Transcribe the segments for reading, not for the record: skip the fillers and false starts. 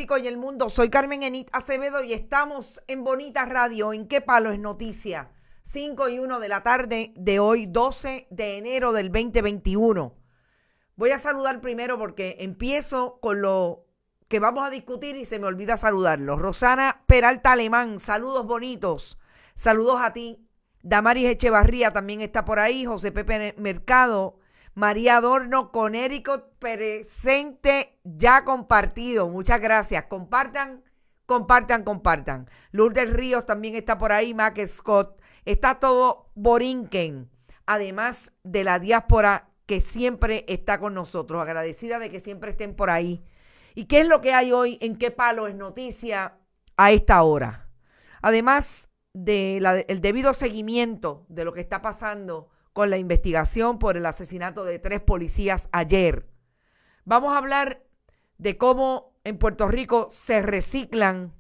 Rico y el mundo. Soy Carmen Enit Acevedo y estamos en Bonita Radio. ¿En qué palo es noticia? 5:01 de la tarde de hoy, 12 de enero del 2021. Voy a saludar primero porque empiezo con lo que vamos a discutir y se me olvida saludarlos. Rosana Peralta Alemán, saludos bonitos. Saludos a ti. Damaris Echevarría también está por ahí. José Pepe Mercado. María Adorno, Conérico, presente, ya compartido. Muchas gracias. Compartan. Lourdes Ríos también está por ahí. Mac Scott. Está todo Borinquen. Además de la diáspora que siempre está con nosotros. Agradecida de que siempre estén por ahí. ¿Y qué es lo que hay hoy? ¿En qué palo es noticia a esta hora? Además del debido seguimiento de lo que está pasando con la investigación por el asesinato de 3 policías ayer. Vamos a hablar de cómo en Puerto Rico se reciclan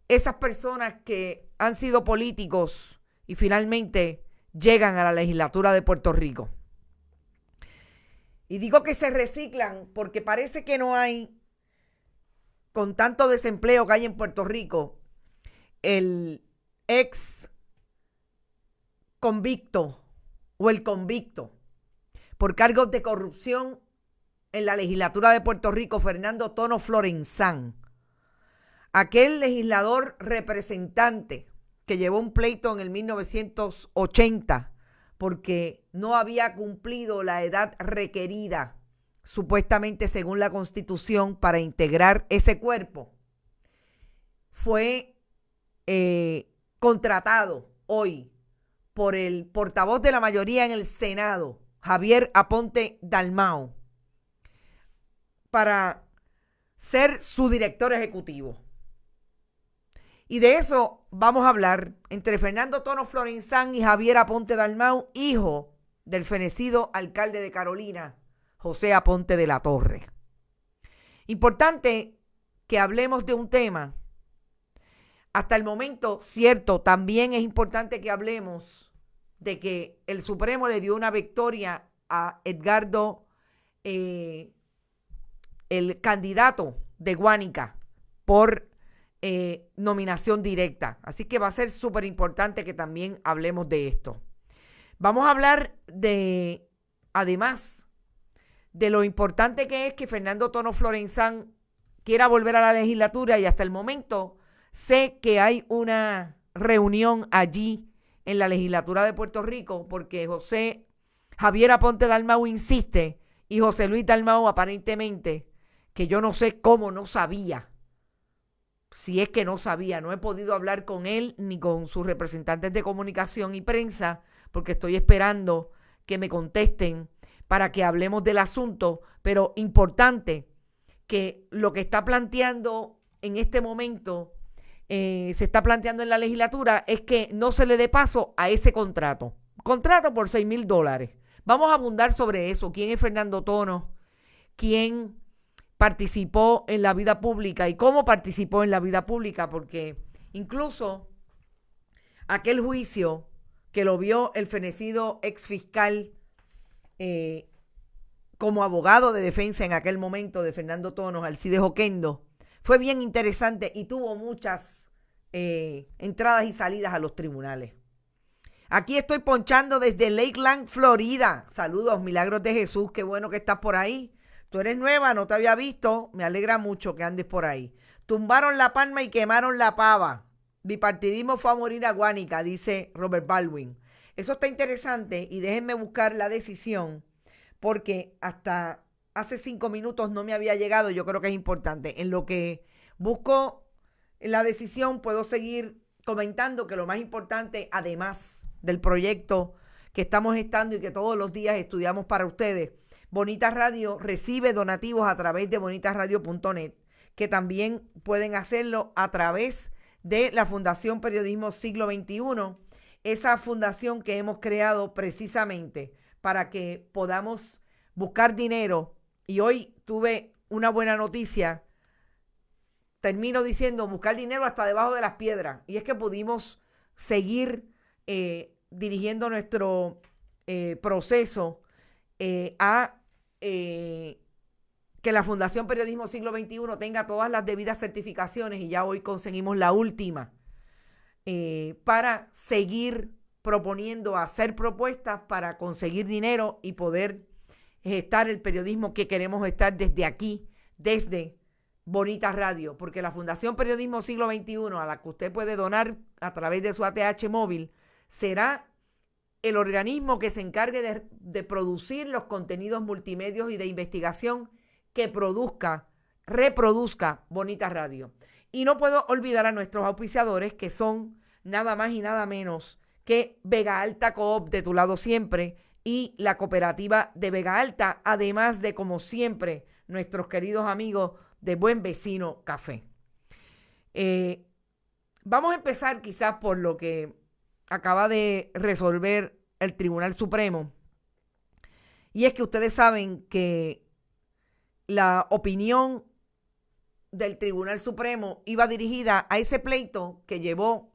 esas personas que han sido políticos y finalmente llegan a la legislatura de Puerto Rico. Y digo que se reciclan porque parece que no hay, con tanto desempleo que hay en Puerto Rico, el ex convicto o el convicto por cargos de corrupción en la legislatura de Puerto Rico, Fernando Tono Florenzán, aquel legislador representante que llevó un pleito en el 1980 porque no había cumplido la edad requerida, supuestamente según la Constitución, para integrar ese cuerpo, fue contratado hoy por el portavoz de la mayoría en el Senado, Javier Aponte Dalmau, para ser su director ejecutivo. Y de eso vamos a hablar entre Fernando Tono Florenzán y Javier Aponte Dalmau, hijo del fenecido alcalde de Carolina, José Aponte de la Torre. Importante que hablemos de un tema. Hasta el momento, cierto, también es importante que hablemos de que el Supremo le dio una victoria a Edgardo, el candidato de Guánica, por nominación directa. Así que va a ser súper importante que también hablemos de esto. Vamos a hablar de, además, de lo importante que es que Fernando Tono Florenzán quiera volver a la legislatura, y hasta el momento sé que hay una reunión allí en la legislatura de Puerto Rico porque Javier Aponte Dalmau insiste y José Luis Dalmau aparentemente, que yo no sé cómo no sabía, si es que no sabía, no he podido hablar con él ni con sus representantes de comunicación y prensa porque estoy esperando que me contesten para que hablemos del asunto, pero importante que lo que está planteando en este momento se está planteando en la legislatura es que no se le dé paso a ese contrato por $6,000. Vamos a abundar sobre eso. ¿Quién es Fernando Tono? ¿Quién participó en la vida pública y cómo participó en la vida pública? Porque incluso aquel juicio que lo vio el fenecido ex fiscal como abogado de defensa en aquel momento de Fernando Tono, Alcides Oquendo, fue bien interesante y tuvo muchas entradas y salidas a los tribunales. Aquí estoy ponchando desde Lakeland, Florida. Saludos, Milagros de Jesús, qué bueno que estás por ahí. Tú eres nueva, no te había visto, me alegra mucho que andes por ahí. Tumbaron la palma y quemaron la pava. Bipartidismo fue a morir a Guánica, dice Robert Baldwin. Eso está interesante y déjenme buscar la decisión porque hasta hace 5 minutos no me había llegado. Yo creo que es importante. En lo que busco la decisión, puedo seguir comentando que lo más importante, además del proyecto que estamos gestando y que todos los días estudiamos para ustedes, Bonita Radio recibe donativos a través de bonitasradio.net, que también pueden hacerlo a través de la Fundación Periodismo Siglo XXI, esa fundación que hemos creado precisamente para que podamos buscar dinero. Y hoy tuve una buena noticia. Termino diciendo buscar dinero hasta debajo de las piedras. Y es que pudimos seguir dirigiendo nuestro proceso a que que la Fundación Periodismo Siglo XXI tenga todas las debidas certificaciones, y ya hoy conseguimos la última, para seguir proponiendo hacer propuestas para conseguir dinero y poder gestar el periodismo que queremos estar desde aquí, desde Bonita Radio, porque la Fundación Periodismo Siglo XXI, a la que usted puede donar a través de su ATH móvil, será el organismo que se encargue de producir los contenidos multimedios y de investigación que reproduzca Bonita Radio. Y no puedo olvidar a nuestros auspiciadores, que son nada más y nada menos que Vega Alta Coop, de tu lado siempre, y la cooperativa de Vega Alta, además de, como siempre, nuestros queridos amigos de Buen Vecino Café. Vamos a empezar quizás por lo que acaba de resolver el Tribunal Supremo, y es que ustedes saben que la opinión del Tribunal Supremo iba dirigida a ese pleito que llevó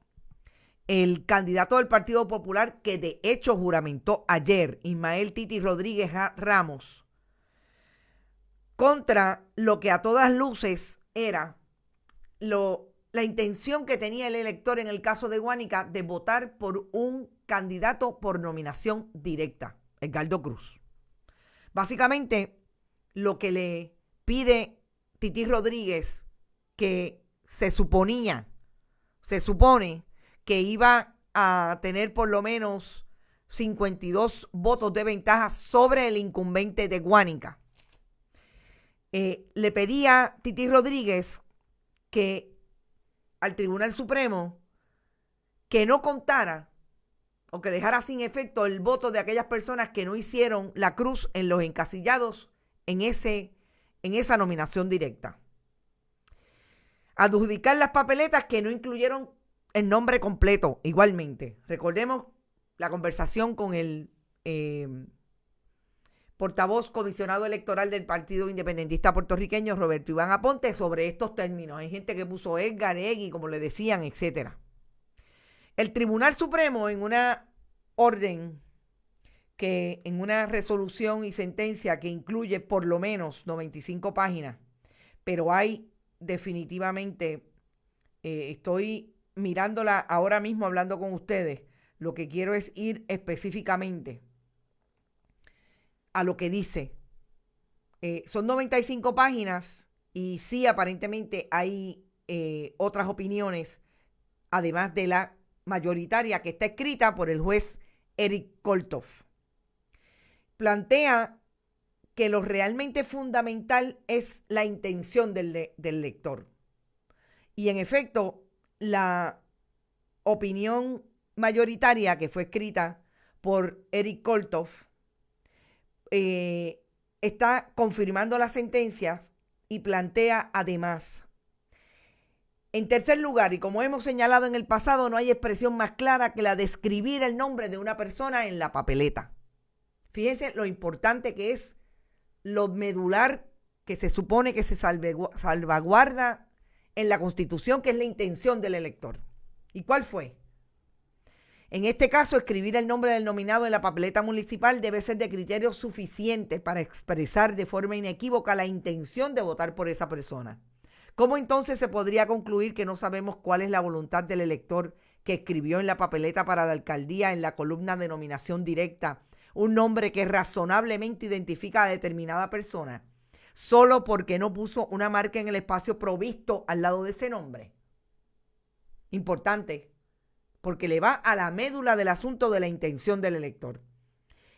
el candidato del Partido Popular, que de hecho juramentó ayer, Ismael Titi Rodríguez Ramos, contra lo que a todas luces era la intención que tenía el elector en el caso de Guánica de votar por un candidato por nominación directa, Edgardo Cruz. Básicamente, lo que le pide Titi Rodríguez, que se supone que iba a tener por lo menos 52 votos de ventaja sobre el incumbente de Guánica. Le pedía Titi Rodríguez que al Tribunal Supremo que no contara o que dejara sin efecto el voto de aquellas personas que no hicieron la cruz en los encasillados en esa nominación directa. Adjudicar las papeletas que no incluyeron el nombre completo igualmente. Recordemos la conversación con el portavoz comisionado electoral del Partido Independentista Puertorriqueño, Roberto Iván Aponte, sobre estos términos. Hay gente que puso Edgar, Egui, como le decían, etcétera. El Tribunal Supremo, en una orden, en una resolución y sentencia que incluye por lo menos 95 páginas, pero hay definitivamente, estoy mirándola ahora mismo hablando con ustedes, lo que quiero es ir específicamente a lo que dice. Son 95 páginas y sí, aparentemente hay otras opiniones, además de la mayoritaria que está escrita por el juez Eric Kolthoff. Plantea que lo realmente fundamental es la intención del lector. Y en efecto, la opinión mayoritaria que fue escrita por Eric Kolthoff está confirmando las sentencias y plantea además: en tercer lugar, y como hemos señalado en el pasado, no hay expresión más clara que la de escribir el nombre de una persona en la papeleta. Fíjense lo importante que es, lo medular que se supone que se salvaguarda en la Constitución, que es la intención del elector. ¿Y cuál fue? En este caso, escribir el nombre del nominado en la papeleta municipal debe ser de criterio suficiente para expresar de forma inequívoca la intención de votar por esa persona. ¿Cómo entonces se podría concluir que no sabemos cuál es la voluntad del elector que escribió en la papeleta para la alcaldía, en la columna de nominación directa, un nombre que razonablemente identifica a determinada persona, solo porque no puso una marca en el espacio provisto al lado de ese nombre? Importante, porque le va a la médula del asunto de la intención del elector.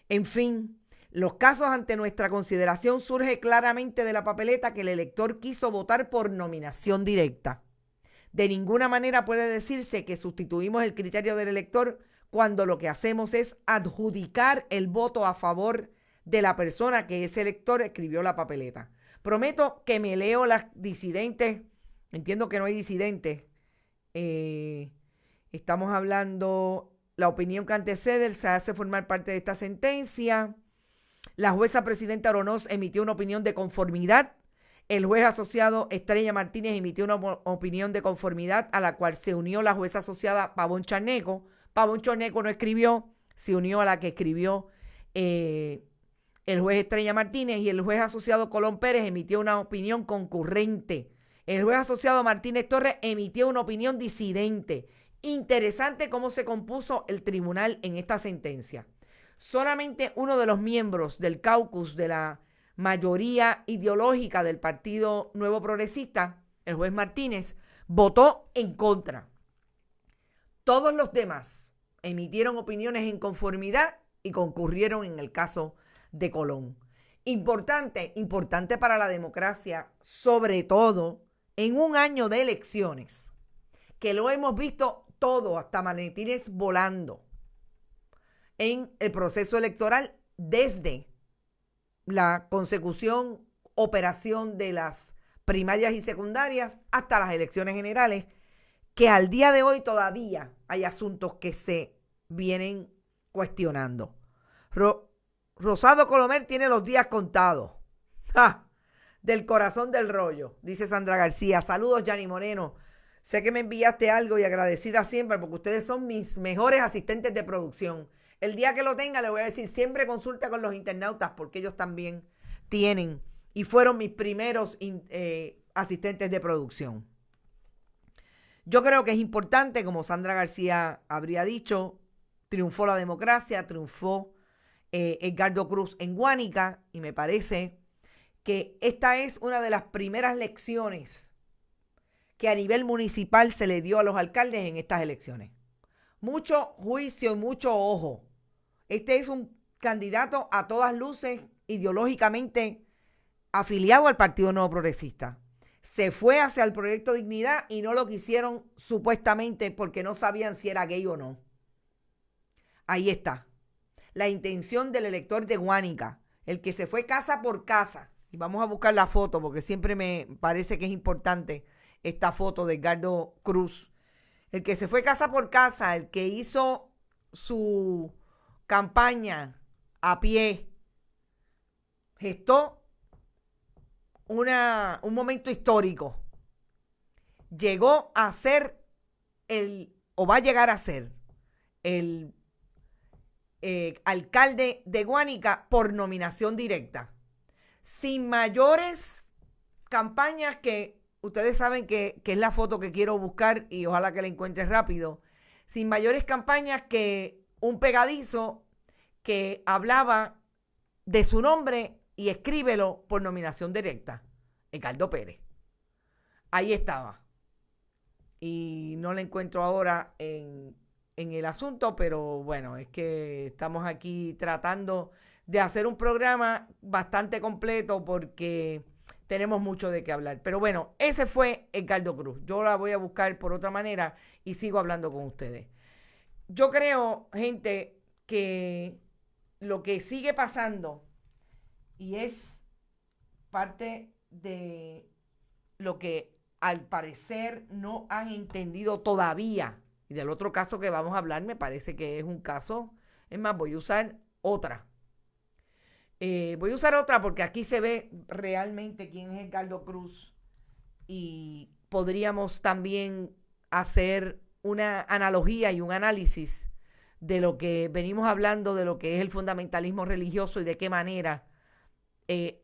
En fin, los casos ante nuestra consideración surge claramente de la papeleta que el elector quiso votar por nominación directa. De ninguna manera puede decirse que sustituimos el criterio del elector cuando lo que hacemos es adjudicar el voto a favor de la persona que ese elector escribió la papeleta. Prometo que me leo las disidentes. Entiendo que no hay disidentes. Estamos hablando, la opinión que antecede se hace formar parte de esta sentencia. La jueza presidenta Aronós emitió una opinión de conformidad. El juez asociado Estrella Martínez emitió una opinión de conformidad a la cual se unió la jueza asociada Pavón Charneco. Pavón Charneco no escribió, se unió a la que escribió el juez Estrella Martínez y el juez asociado Colón Pérez emitió una opinión concurrente. El juez asociado Martínez Torres emitió una opinión disidente. Interesante cómo se compuso el tribunal en esta sentencia. Solamente uno de los miembros del caucus de la mayoría ideológica del Partido Nuevo Progresista, el juez Martínez, votó en contra. Todos los demás emitieron opiniones en conformidad y concurrieron en el caso de Colón. Importante para la democracia, sobre todo en un año de elecciones, que lo hemos visto todo, hasta maletines volando en el proceso electoral desde la consecución, operación de las primarias y secundarias hasta las elecciones generales, que al día de hoy todavía hay asuntos que se vienen cuestionando. Rosado Colomer tiene los días contados. ¡Ja! Del corazón del rollo, dice Sandra García. Saludos, Yanni Moreno. Sé que me enviaste algo y agradecida siempre porque ustedes son mis mejores asistentes de producción. El día que lo tenga le voy a decir, siempre consulta con los internautas porque ellos también tienen y fueron mis primeros asistentes de producción. Yo creo que es importante, como Sandra García habría dicho, triunfó la democracia, triunfó Edgardo Cruz en Guánica, y me parece que esta es una de las primeras lecciones que a nivel municipal se le dio a los alcaldes en estas elecciones. Mucho juicio y mucho ojo. Este es un candidato a todas luces ideológicamente afiliado al Partido Nuevo Progresista. Se fue hacia el Proyecto Dignidad y no lo quisieron supuestamente porque no sabían si era gay o no. Ahí está. La intención del elector de Guánica, el que se fue casa por casa. Y vamos a buscar la foto porque siempre me parece que es importante esta foto de Edgardo Cruz. El que se fue casa por casa, el que hizo su campaña a pie, gestó un momento histórico. Llegó a ser o va a llegar a ser el alcalde de Guánica por nominación directa. Sin mayores campañas que ustedes saben que es la foto que quiero buscar y ojalá que la encuentre rápido. Sin mayores campañas que un pegadizo que hablaba de su nombre y escríbelo por nominación directa. Edgardo Pérez. Ahí estaba. Y no la encuentro ahora en el asunto, pero bueno, es que estamos aquí tratando de hacer un programa bastante completo porque tenemos mucho de qué hablar. Pero bueno, ese fue Edgardo Cruz. Yo la voy a buscar por otra manera y sigo hablando con ustedes. Yo creo, gente, que lo que sigue pasando y es parte de lo que al parecer no han entendido todavía. Y del otro caso que vamos a hablar me parece que es un caso, es más, voy a usar otra. Voy a usar otra porque aquí se ve realmente quién es Edgardo Cruz y podríamos también hacer una analogía y un análisis de lo que venimos hablando, de lo que es el fundamentalismo religioso y de qué manera,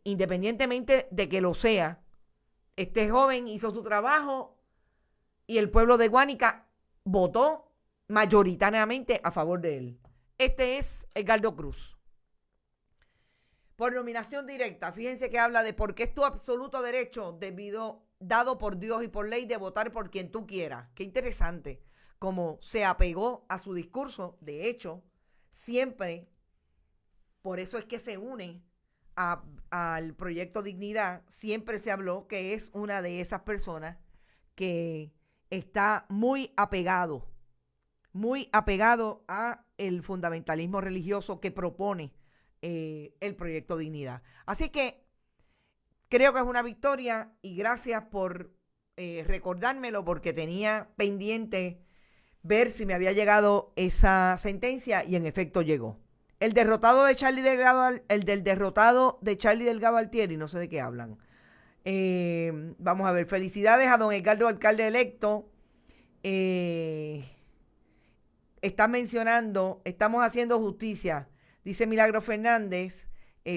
independientemente de que lo sea, este joven hizo su trabajo y el pueblo de Guánica votó mayoritariamente a favor de él. Este es Edgardo Cruz. Por nominación directa, fíjense que habla de por qué es tu absoluto derecho dado por Dios y por ley de votar por quien tú quieras. Qué interesante cómo se apegó a su discurso. De hecho, siempre, por eso es que se une al Proyecto Dignidad, siempre se habló que es una de esas personas que está muy apegado a el fundamentalismo religioso que propone el Proyecto Dignidad. Así que creo que es una victoria y gracias por recordármelo porque tenía pendiente ver si me había llegado esa sentencia y en efecto llegó. El derrotado de Charlie Delgado, del derrotado de Charlie Delgado Altieri, no sé de qué hablan. Vamos a ver, felicidades a don Edgardo, alcalde electo. Está mencionando, estamos haciendo justicia, dice Milagro Fernández,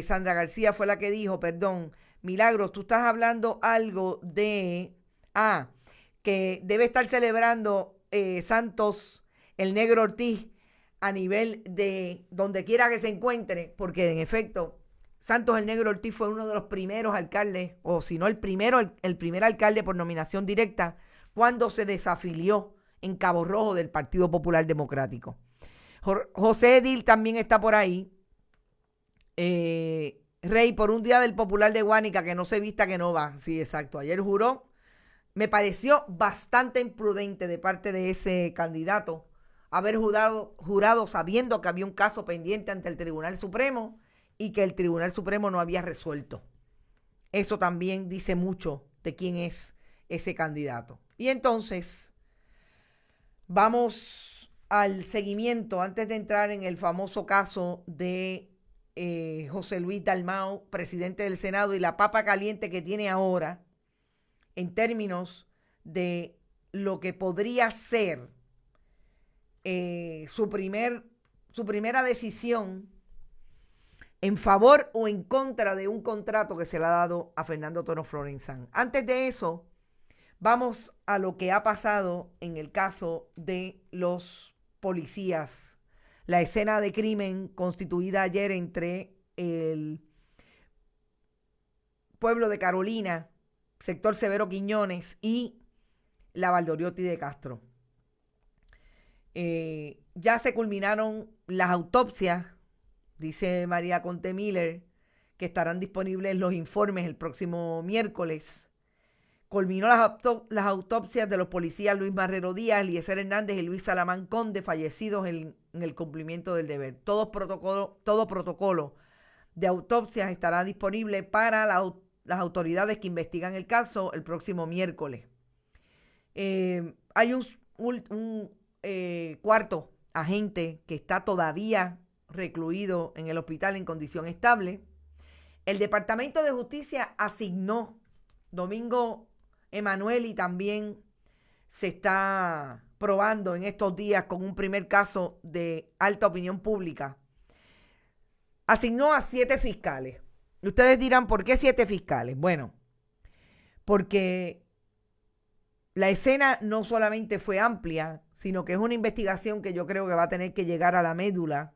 Sandra García fue la que dijo, perdón, Milagros, tú estás hablando algo de, que debe estar celebrando Santos, el Negro Ortiz, a nivel de donde quiera que se encuentre, porque en efecto, Santos el Negro Ortiz fue uno de los primeros alcaldes, o si no el primero, el primer alcalde por nominación directa, cuando se desafilió en Cabo Rojo del Partido Popular Democrático. José Edil también está por ahí. Rey, por un día del Popular de Guánica, que no se vista que no va. Sí, exacto. Ayer juró. Me pareció bastante imprudente de parte de ese candidato haber jurado sabiendo que había un caso pendiente ante el Tribunal Supremo y que el Tribunal Supremo no había resuelto. Eso también dice mucho de quién es ese candidato. Y entonces, vamos al seguimiento antes de entrar en el famoso caso de José Luis Dalmau, presidente del Senado, y la papa caliente que tiene ahora en términos de lo que podría ser su primera decisión en favor o en contra de un contrato que se le ha dado a Fernando Tono Florenzán. Antes de eso, vamos a lo que ha pasado en el caso de los policías. La escena de crimen constituida ayer entre el pueblo de Carolina, sector Severo Quiñones, y la Valdoriotti de Castro. Ya se culminaron las autopsias, dice María Conte Miller, que estarán disponibles los informes el próximo miércoles. Culminó las autopsias de los policías Luis Marrero Díaz, Eliezer Hernández y Luis Salamán Conde, fallecidos en el cumplimiento del deber. Todo protocolo de autopsias estará disponible para las autoridades que investigan el caso el próximo miércoles. Hay un cuarto agente que está todavía recluido en el hospital en condición estable. El Departamento de Justicia asignó Domingo Emanuel y también se está probando en estos días con un primer caso de alta opinión pública. Asignó a 7 fiscales. Ustedes dirán, ¿por qué 7 fiscales? Bueno, porque la escena no solamente fue amplia, sino que es una investigación que yo creo que va a tener que llegar a la médula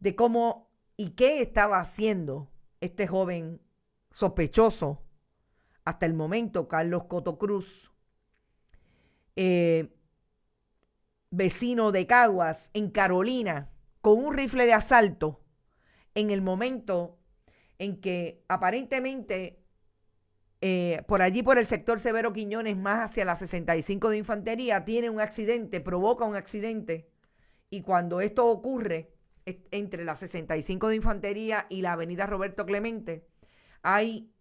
de cómo y qué estaba haciendo este joven sospechoso hasta el momento, Carlos Coto Cruz, vecino de Caguas, en Carolina, con un rifle de asalto, en el momento en que aparentemente por allí, por el sector Severo Quiñones, más hacia la 65 de Infantería, tiene un accidente, provoca un accidente, y cuando esto ocurre entre la 65 de Infantería y la avenida Roberto Clemente, hay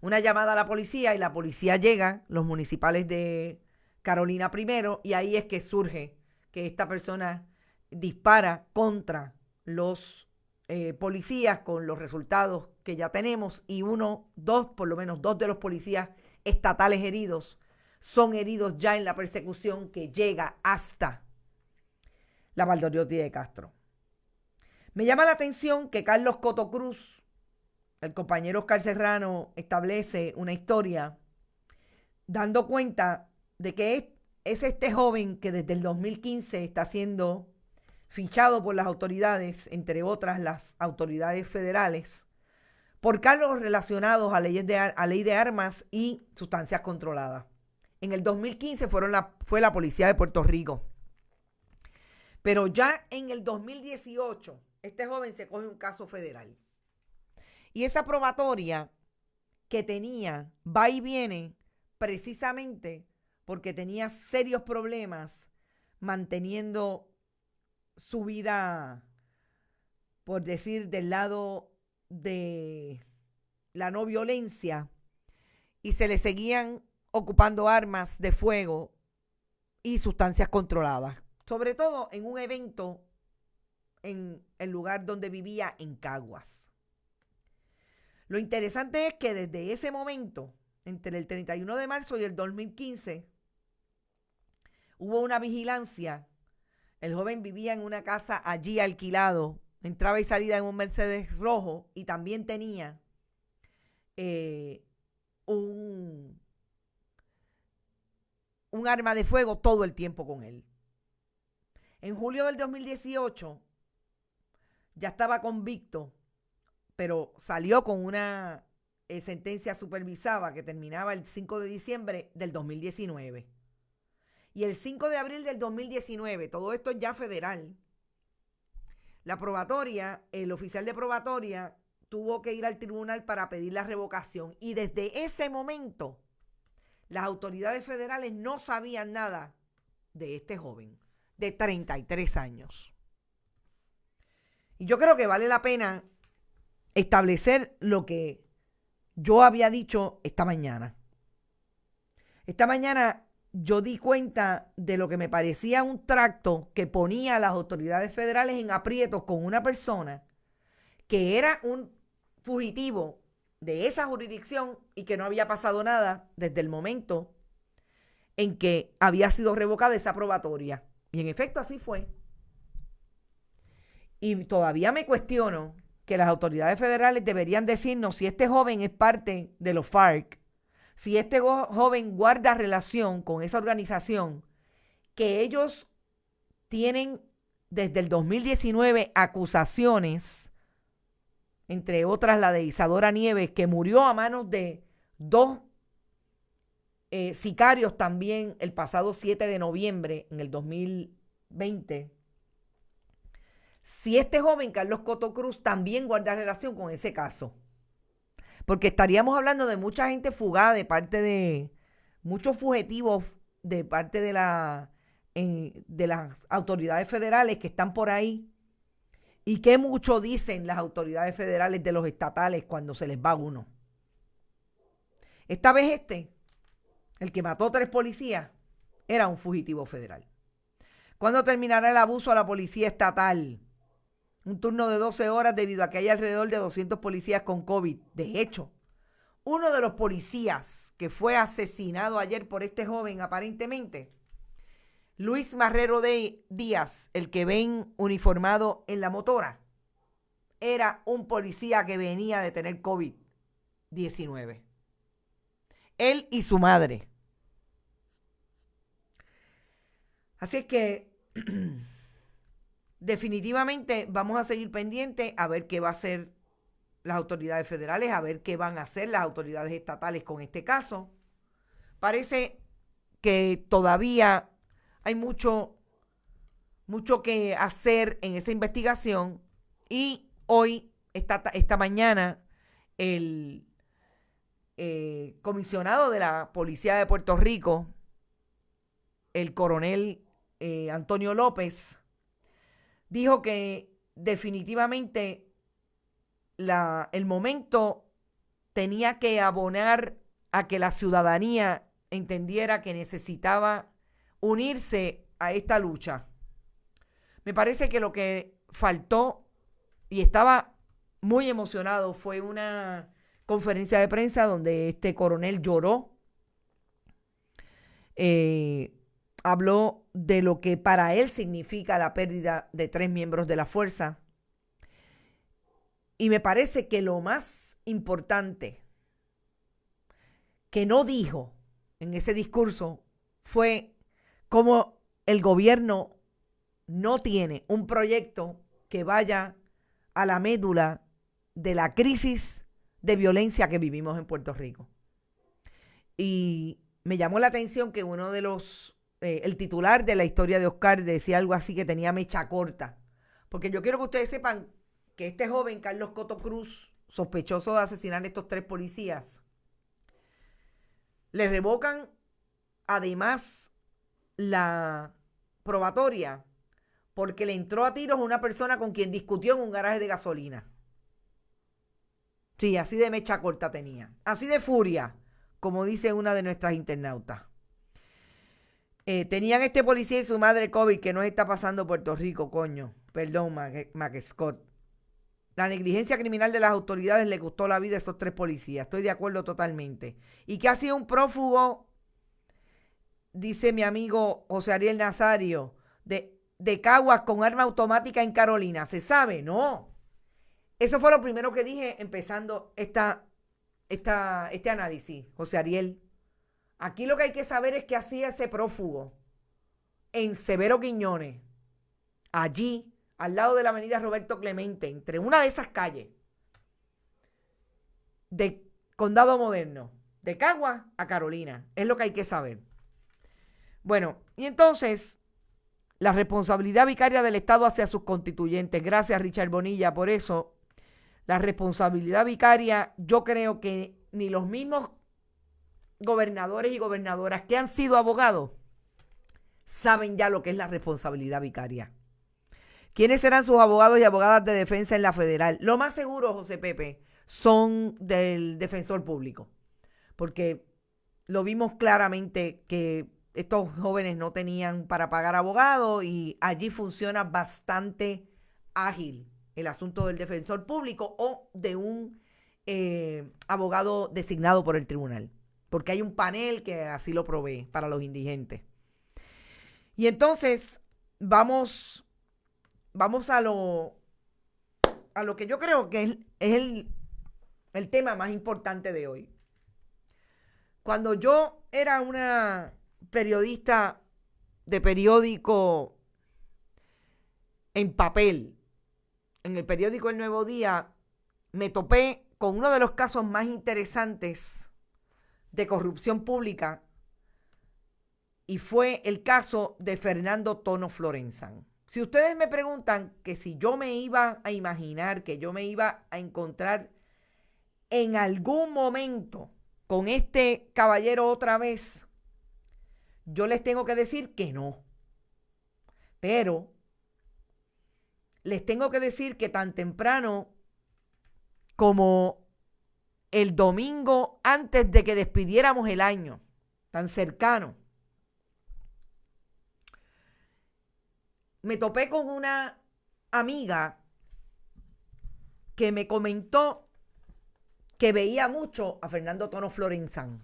una llamada a la policía y la policía llega, los municipales de Carolina primero, y ahí es que surge que esta persona dispara contra los policías con los resultados que ya tenemos, y por lo menos dos de los policías estatales heridos son heridos ya en la persecución que llega hasta la Valdoriotti de Castro. Me llama la atención que Carlos Coto Cruz, el compañero Oscar Serrano, establece una historia dando cuenta de que es este joven que desde el 2015 está siendo fichado por las autoridades, entre otras las autoridades federales, por cargos relacionados a ley de armas y sustancias controladas. En el 2015 fue la Policía de Puerto Rico. Pero ya en el 2018, este joven se coge un caso federal. Y esa probatoria que tenía va y viene precisamente porque tenía serios problemas manteniendo su vida, por decir, del lado de la no violencia, y se le seguían ocupando armas de fuego y sustancias controladas, sobre todo en un evento en el lugar donde vivía, en Caguas. Lo interesante es que desde ese momento, entre el 31 de marzo y el 2015, hubo una vigilancia. El joven vivía en una casa allí alquilado entraba y salía en un Mercedes rojo y también tenía un arma de fuego todo el tiempo con él. En julio del 2018 ya estaba convicto, pero salió con una sentencia supervisada que terminaba el 5 de diciembre del 2019. Y el 5 de abril del 2019, todo esto ya federal, la probatoria, el oficial de probatoria tuvo que ir al tribunal para pedir la revocación. Y desde ese momento, las autoridades federales no sabían nada de este joven de 33 años. Y yo creo que vale la pena establecer lo que yo había dicho esta mañana. Esta mañana yo di cuenta de lo que me parecía un tracto que ponía a las autoridades federales en aprietos con una persona que era un fugitivo de esa jurisdicción y que no había pasado nada desde el momento en que había sido revocada esa probatoria. Y en efecto así fue. Y todavía me cuestiono que las autoridades federales deberían decirnos si este joven es parte de los FARC, si este joven guarda relación con esa organización, que ellos tienen desde el 2019 acusaciones, entre otras la de Isadora Nieves, que murió a manos de dos sicarios también el pasado 7 de noviembre en el 2020. Si este joven, Carlos Coto Cruz, también guarda relación con ese caso. Porque estaríamos hablando de mucha gente fugada de parte de muchos fugitivos de parte de las autoridades federales que están por ahí. Y qué mucho dicen las autoridades federales de los estatales cuando se les va uno. Esta vez el que mató 3 policías, era un fugitivo federal. ¿Cuándo terminará el abuso a la policía estatal? Un turno de 12 horas debido a que hay alrededor de 200 policías con COVID. De hecho, uno de los policías que fue asesinado ayer por este joven aparentemente, Luis Marrero Díaz, el que ven uniformado en la motora, era un policía que venía de tener COVID-19. Él y su madre. Así es que definitivamente vamos a seguir pendientes a ver qué va a hacer las autoridades federales, a ver qué van a hacer las autoridades estatales con este caso. Parece que todavía hay mucho que hacer en esa investigación y hoy, esta mañana, el comisionado de la Policía de Puerto Rico, el coronel Antonio López, dijo que definitivamente el momento tenía que abonar a que la ciudadanía entendiera que necesitaba unirse a esta lucha. Me parece que lo que faltó, y estaba muy emocionado, fue una conferencia de prensa donde este coronel lloró. Habló de lo que para él significa la pérdida de 3 miembros de la fuerza. Y me parece que lo más importante que no dijo en ese discurso fue cómo el gobierno no tiene un proyecto que vaya a la médula de la crisis de violencia que vivimos en Puerto Rico. Y me llamó la atención que uno de los, el titular de la historia de Oscar decía algo así que tenía mecha corta. Porque yo quiero que ustedes sepan que este joven, Carlos Coto Cruz, sospechoso de asesinar a estos 3 policías, le revocan además la probatoria porque le entró a tiros a una persona con quien discutió en un garaje de gasolina. Sí, así de mecha corta tenía. Así de furia, como dice una de nuestras internautas. Tenían este policía y su madre COVID, que no está pasando Puerto Rico, coño. Perdón, Mac Scott. La negligencia criminal de las autoridades le costó la vida a esos 3 policías. Estoy de acuerdo totalmente. Y que ha sido un prófugo, dice mi amigo José Ariel Nazario, de Caguas con arma automática en Carolina. ¿Se sabe? No. Eso fue lo primero que dije empezando este análisis, José Ariel. Aquí lo que hay que saber es qué hacía ese prófugo en Severo Quiñones, allí, al lado de la avenida Roberto Clemente, entre una de esas calles de Condado Moderno, de Caguas a Carolina. Es lo que hay que saber. Bueno, y entonces, la responsabilidad vicaria del Estado hacia sus constituyentes. Gracias, Richard Bonilla, por eso. La responsabilidad vicaria, yo creo que ni los mismos gobernadores y gobernadoras que han sido abogados saben ya lo que es la responsabilidad vicaria. ¿Quiénes serán sus abogados y abogadas de defensa en la federal? Lo más seguro, José Pepe, son del defensor público, porque lo vimos claramente que estos jóvenes no tenían para pagar abogados y allí funciona bastante ágil el asunto del defensor público o de un abogado designado por el tribunal, porque hay un panel que así lo provee para los indigentes. Y entonces vamos a lo que yo creo que es el tema más importante de hoy. Cuando yo era una periodista de periódico en papel, en el periódico El Nuevo Día, me topé con uno de los casos más interesantes de corrupción pública y fue el caso de Fernando Tono Florenzán. Si ustedes me preguntan que si yo me iba a imaginar que yo me iba a encontrar en algún momento con este caballero otra vez, yo les tengo que decir que no. Pero les tengo que decir que tan temprano como el domingo antes de que despidiéramos el año, tan cercano, me topé con una amiga que me comentó que veía mucho a Fernando Tono Florenzán.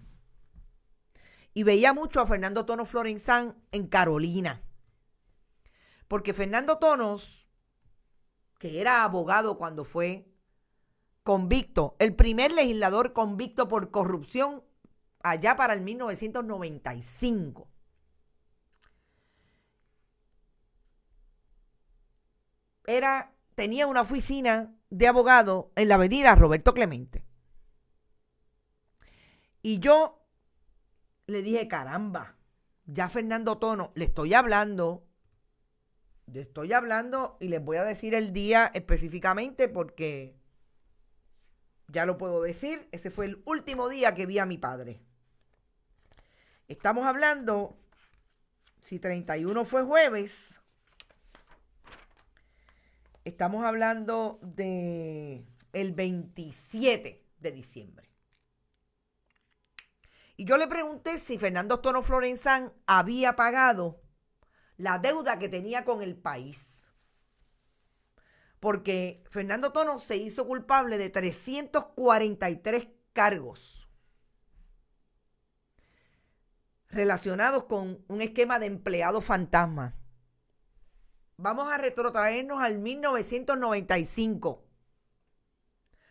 Y veía mucho a Fernando Tono Florenzán en Carolina. Porque Fernando Tonos, que era abogado cuando fue convicto, el primer legislador convicto por corrupción allá para el 1995. Tenía una oficina de abogado en la avenida Roberto Clemente. Y yo le dije, caramba, ya Fernando Tono, le estoy hablando y les voy a decir el día específicamente porque ya lo puedo decir, ese fue el último día que vi a mi padre. Estamos hablando, si 31 fue jueves, estamos hablando de el 27 de diciembre. Y yo le pregunté si Fernando Tono Florenzán había pagado la deuda que tenía con el país. Porque Fernando Tono se hizo culpable de 343 cargos relacionados con un esquema de empleado fantasma. Vamos a retrotraernos al 1995,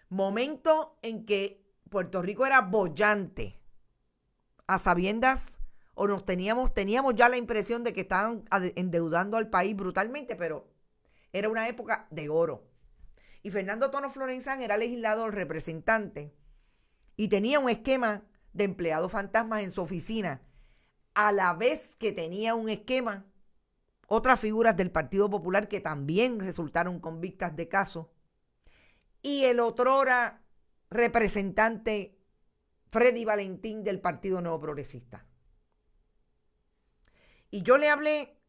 momento en que Puerto Rico era boyante, a sabiendas, o teníamos ya la impresión de que estaban endeudando al país brutalmente, pero era una época de oro. Y Fernando Tono Florenzán era legislador, representante, y tenía un esquema de empleados fantasmas en su oficina, a la vez que tenía un esquema, otras figuras del Partido Popular que también resultaron convictas de caso, y el otrora representante Freddy Valentín del Partido Nuevo Progresista. Y yo le hablé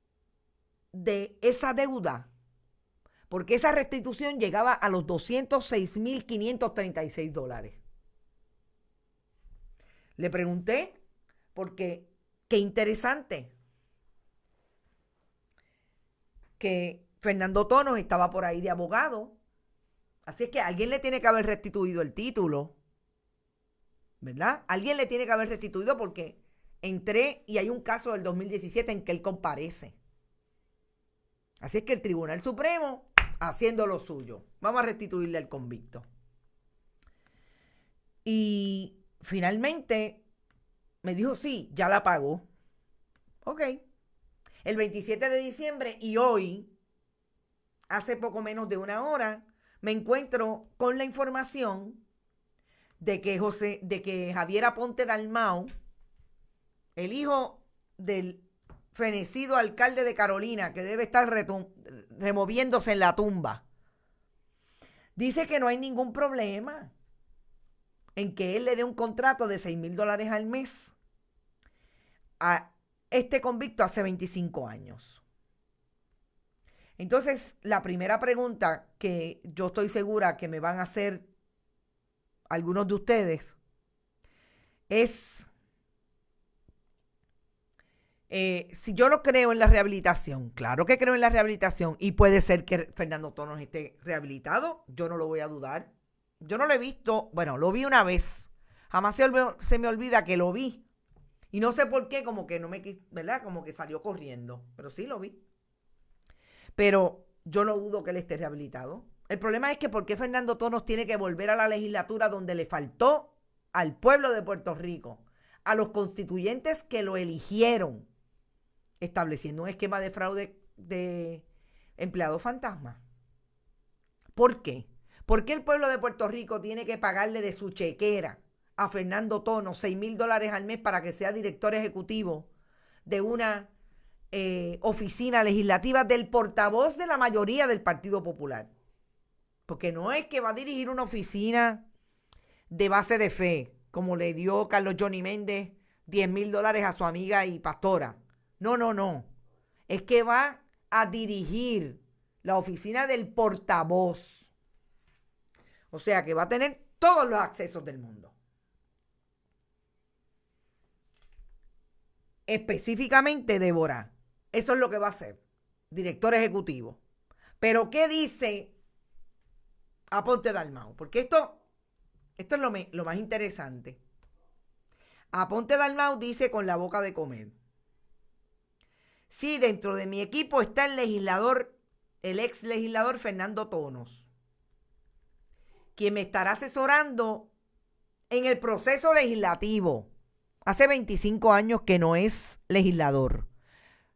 de esa deuda, porque esa restitución llegaba a los $206,536. Le pregunté, porque qué interesante que Fernando Tonos estaba por ahí de abogado, así es que alguien le tiene que haber restituido el título, ¿verdad? Alguien le tiene que haber restituido porque entré y hay un caso del 2017 en que él comparece. Así es que el Tribunal Supremo haciendo lo suyo. Vamos a restituirle al convicto. Y finalmente me dijo, sí, ya la pagó. Ok. El 27 de diciembre y hoy, hace poco menos de una hora, me encuentro con la información de que Javier Aponte Dalmau, el hijo del fenecido alcalde de Carolina, que debe estar removiéndose en la tumba, dice que no hay ningún problema en que él le dé un contrato de $6,000 al mes a este convicto hace 25 años. Entonces, la primera pregunta que yo estoy segura que me van a hacer algunos de ustedes es si yo no creo en la rehabilitación. Claro que creo en la rehabilitación y puede ser que Fernando Tonos esté rehabilitado, yo no lo voy a dudar. Yo no lo he visto, bueno, lo vi una vez, jamás se me olvida que lo vi y no sé por qué, como que no me, ¿verdad? Como que salió corriendo, pero sí lo vi. Pero yo no dudo que él esté rehabilitado. El problema es que ¿por qué Fernando Tonos tiene que volver a la legislatura donde le faltó al pueblo de Puerto Rico, a los constituyentes que lo eligieron, estableciendo un esquema de fraude de empleado fantasma? ¿Por qué? ¿Por qué el pueblo de Puerto Rico tiene que pagarle de su chequera a Fernando Tonos $6,000 al mes para que sea director ejecutivo de una oficina legislativa del portavoz de la mayoría del Partido Popular? Porque no es que va a dirigir una oficina de base de fe, como le dio Carlos Johnny Méndez $10,000 a su amiga y pastora. No, no, no. Es que va a dirigir la oficina del portavoz. O sea que va a tener todos los accesos del mundo. Específicamente, Débora, eso es lo que va a hacer, director ejecutivo. Pero ¿qué dice Aponte Dalmau? Porque esto es lo más interesante. Aponte Dalmau dice con la boca de comer: sí, dentro de mi equipo está el ex legislador Fernando Tonos, quien me estará asesorando en el proceso legislativo. Hace 25 años que no es legislador.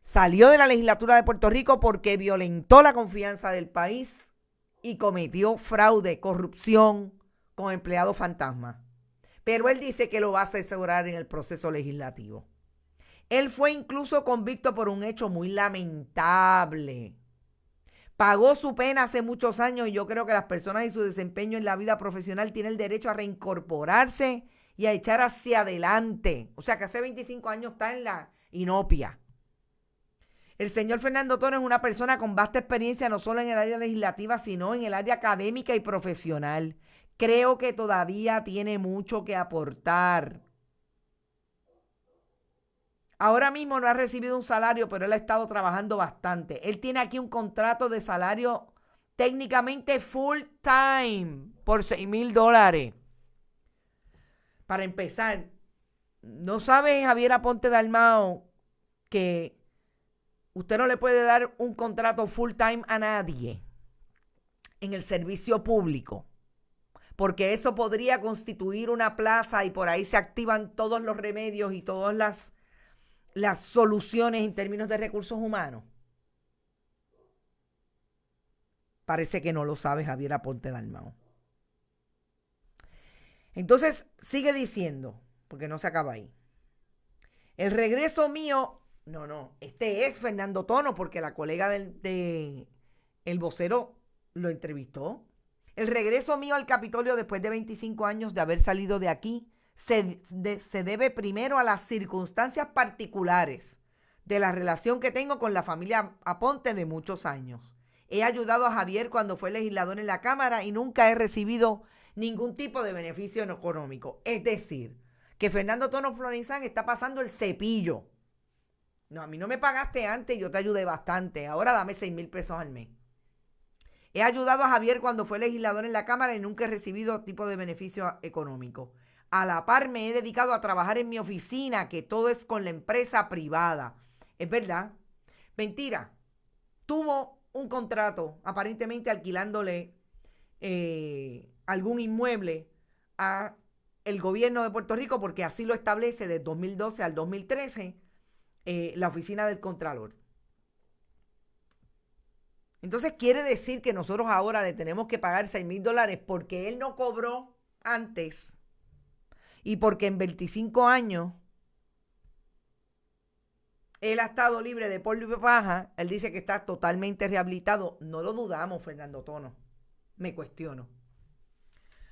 Salió de la legislatura de Puerto Rico porque violentó la confianza del país y cometió fraude, corrupción con empleados fantasma. Pero él dice que lo va a asesorar en el proceso legislativo. Él fue incluso convicto por un hecho muy lamentable. Pagó su pena hace muchos años y yo creo que las personas y su desempeño en la vida profesional tienen el derecho a reincorporarse y a echar hacia adelante. O sea que hace 25 años está en la inopia. El señor Fernando Tonos es una persona con vasta experiencia no solo en el área legislativa, sino en el área académica y profesional. Creo que todavía tiene mucho que aportar. Ahora mismo no ha recibido un salario, pero él ha estado trabajando bastante. Él tiene aquí un contrato de salario técnicamente full time por $6,000. Para empezar, ¿no sabe Javier Aponte Dalmau que usted no le puede dar un contrato full time a nadie en el servicio público? Porque eso podría constituir una plaza y por ahí se activan todos los remedios y todas las soluciones en términos de recursos humanos. Parece que no lo sabe Javier Aponte Dalmau. Entonces sigue diciendo, porque no se acaba ahí: el regreso mío, no, este es Fernando Tonos, porque la colega el vocero lo entrevistó. El regreso mío al Capitolio después de 25 años de haber salido de aquí se debe primero a las circunstancias particulares de la relación que tengo con la familia Aponte de muchos años. He ayudado a Javier cuando fue legislador en la Cámara y nunca he recibido ningún tipo de beneficio económico. Es decir, que Fernando Tonos Florizán está pasando el cepillo. No, a mí no me pagaste antes, yo te ayudé bastante. Ahora dame $6,000 al mes. He ayudado a Javier cuando fue legislador en la Cámara y nunca he recibido tipo de beneficio económico. A la par me he dedicado a trabajar en mi oficina, que todo es con la empresa privada. ¿Es verdad? Mentira. tuvo un contrato, aparentemente alquilándole algún inmueble a el gobierno de Puerto Rico, porque así lo establece de 2012 al 2013 la oficina del Contralor. Entonces quiere decir que nosotros ahora le tenemos que pagar $6,000 porque él no cobró antes y porque en 25 años él ha estado libre de polvo y paja. Él dice que está totalmente rehabilitado. No lo dudamos, Fernando Tono. Me cuestiono.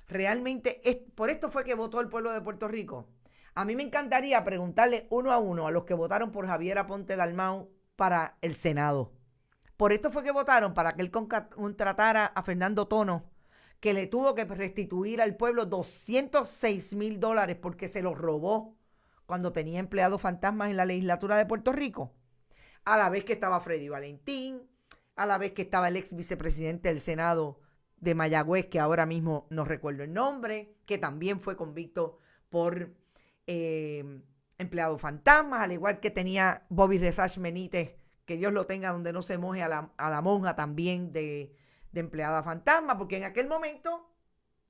Realmente, por esto fue que votó el pueblo de Puerto Rico. A mí me encantaría preguntarle uno a uno a los que votaron por Javier Aponte Dalmau para el Senado. Por esto fue que votaron para que él contratara a Fernando Tono, que le tuvo que restituir al pueblo $206,000 porque se los robó cuando tenía empleados fantasmas en la legislatura de Puerto Rico. A la vez que estaba Freddy Valentín, a la vez que estaba el ex vicepresidente del Senado de Mayagüez, que ahora mismo no recuerdo el nombre, que también fue convicto por empleados fantasmas, al igual que tenía Bobby Resach Benítez, que Dios lo tenga donde no se moje, a la monja también de empleada fantasma, porque en aquel momento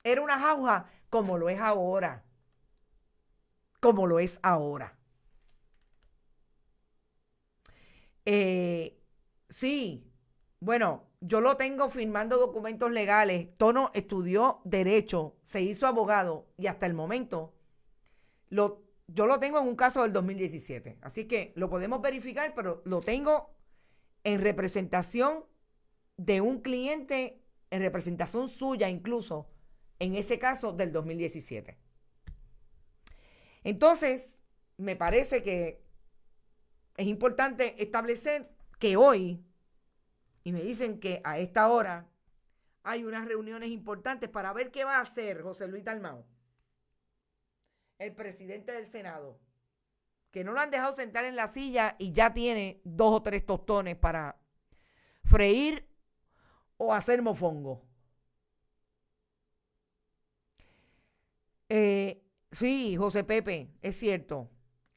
era una jauja como lo es ahora. Como lo es ahora. Sí, bueno, yo lo tengo firmando documentos legales. Tono estudió Derecho, se hizo abogado y hasta el momento yo lo tengo en un caso del 2017. Así que lo podemos verificar, pero lo tengo en representación de un cliente, en representación suya incluso, en ese caso del 2017. Entonces, me parece que es importante establecer que hoy, y me dicen que a esta hora hay unas reuniones importantes para ver qué va a hacer José Luis Dalmau, el presidente del Senado, que no lo han dejado sentar en la silla y ya tiene 2 o 3 tostones para freír o hacer mofongo. Sí, José Pepe, es cierto.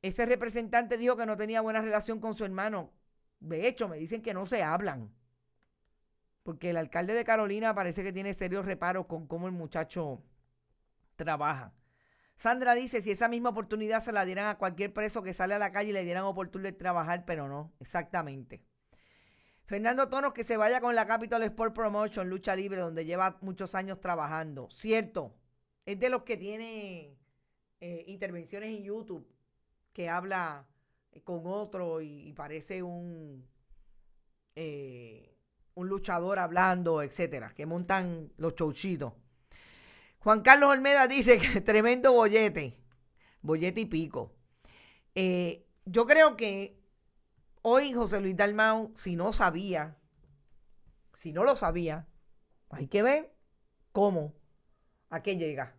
Ese representante dijo que no tenía buena relación con su hermano. De hecho, me dicen que no se hablan. Porque el alcalde de Carolina parece que tiene serios reparos con cómo el muchacho trabaja. Sandra dice, si esa misma oportunidad se la dieran a cualquier preso que sale a la calle y le dieran oportunidad de trabajar, pero no, exactamente. Fernando Tonos, que se vaya con la Capital Sport Promotion, lucha libre, donde lleva muchos años trabajando. Cierto, es de los que tiene intervenciones en YouTube, que habla con otro y parece un luchador hablando, etcétera, que montan los chouchitos. Juan Carlos Olmeda dice que tremendo bollete y pico. Yo creo que hoy José Luis Dalmau, si no lo sabía, hay que ver cómo, a qué llega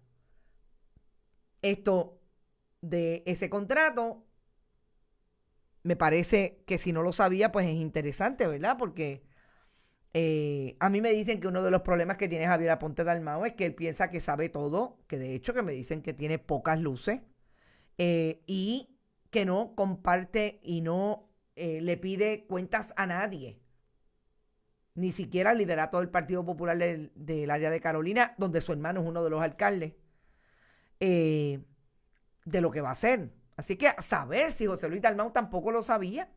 esto de ese contrato. Me parece que si no lo sabía, pues es interesante, ¿verdad? Porque a mí me dicen que uno de los problemas que tiene Javier Aponte Dalmau es que él piensa que sabe todo, que de hecho que me dicen que tiene pocas luces y que no comparte y no le pide cuentas a nadie. Ni siquiera al liderato del Partido Popular del área de Carolina, donde su hermano es uno de los alcaldes, de lo que va a hacer. Así que saber si José Luis Dalmau tampoco lo sabía.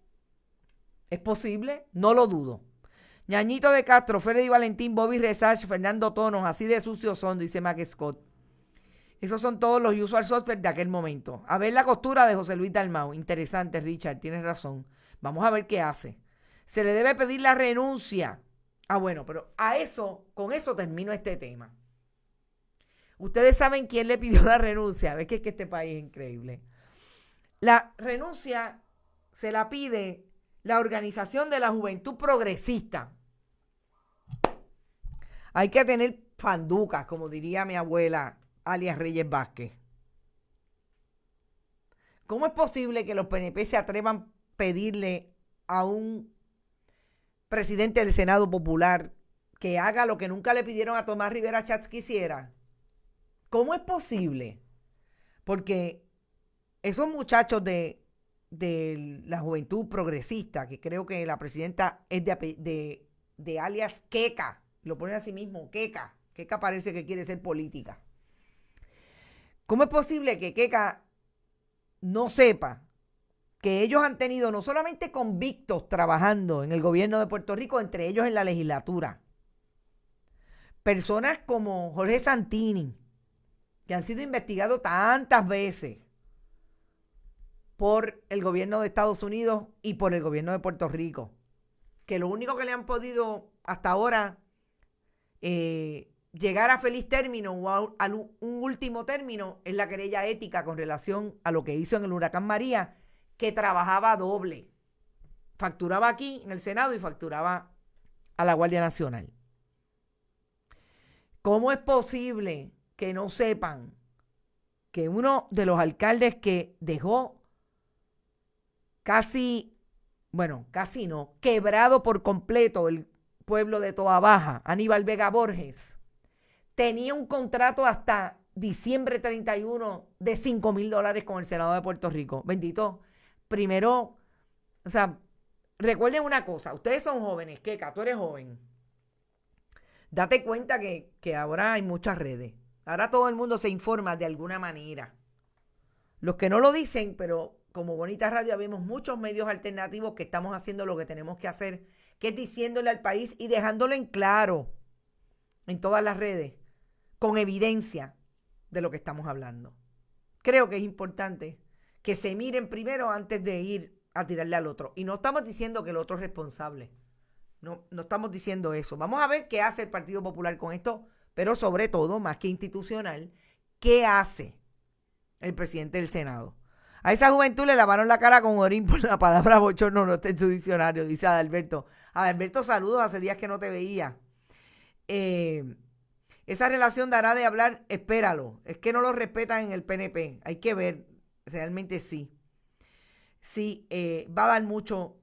¿Es posible? No lo dudo. Ñañito de Castro, Freddy Valentín, Bobby Resach, Fernando Tonos, así de sucios son, dice Mac Scott. Esos son todos los usual suspects de aquel momento. A ver la costura de José Luis Dalmau. Interesante, Richard, tienes razón. Vamos a ver qué hace. Se le debe pedir la renuncia. Bueno, pero con eso termino este tema. Ustedes saben quién le pidió la renuncia. Ves que es que este país es increíble. La renuncia se la pide la Organización de la Juventud Progresista. Hay que tener fanducas, como diría mi abuela, alias Reyes Vázquez. ¿Cómo es posible que los PNP se atrevan a pedirle a un presidente del Senado Popular que haga lo que nunca le pidieron a Tomás Rivera Schatz que hiciera? ¿Cómo es posible? Porque esos muchachos de de la Juventud Progresista, que creo que la presidenta es de alias Queca, lo pone así mismo, Queca. Queca parece que quiere ser política. ¿Cómo es posible que Queca no sepa que ellos han tenido no solamente convictos trabajando en el gobierno de Puerto Rico, entre ellos en la legislatura, personas como Jorge Santini, que han sido investigados tantas veces por el gobierno de Estados Unidos y por el gobierno de Puerto Rico, que lo único que le han podido hasta ahora llegar a feliz término o a un último término es la querella ética con relación a lo que hizo en el huracán María, que trabajaba doble. Facturaba aquí en el Senado y facturaba a la Guardia Nacional. ¿Cómo es posible que no sepan que uno de los alcaldes que dejó quebrado por completo el pueblo de Toa Baja, Aníbal Vega Borges, tenía un contrato hasta diciembre 31 de $5,000 con el Senado de Puerto Rico? Bendito. Primero, recuerden una cosa, ustedes son jóvenes, Queca, tú eres joven. Date cuenta que ahora hay muchas redes. Ahora todo el mundo se informa de alguna manera. Los que no lo dicen, pero como Bonita Radio vemos muchos medios alternativos que estamos haciendo lo que tenemos que hacer, que es diciéndole al país y dejándolo en claro en todas las redes, con evidencia de lo que estamos hablando. Creo que es importante que se miren primero antes de ir a tirarle al otro. Y no estamos diciendo que el otro es responsable. No estamos diciendo eso. Vamos a ver qué hace el Partido Popular con esto, pero sobre todo, más que institucional, ¿qué hace el presidente del Senado? A esa juventud le lavaron la cara con orín por la palabra bochorno, no está en su diccionario, dice Adalberto. Adalberto, saludos, hace días que no te veía. Esa relación dará de hablar, espéralo. Es que no lo respetan en el PNP. Hay que ver, realmente sí. Sí, va a dar mucho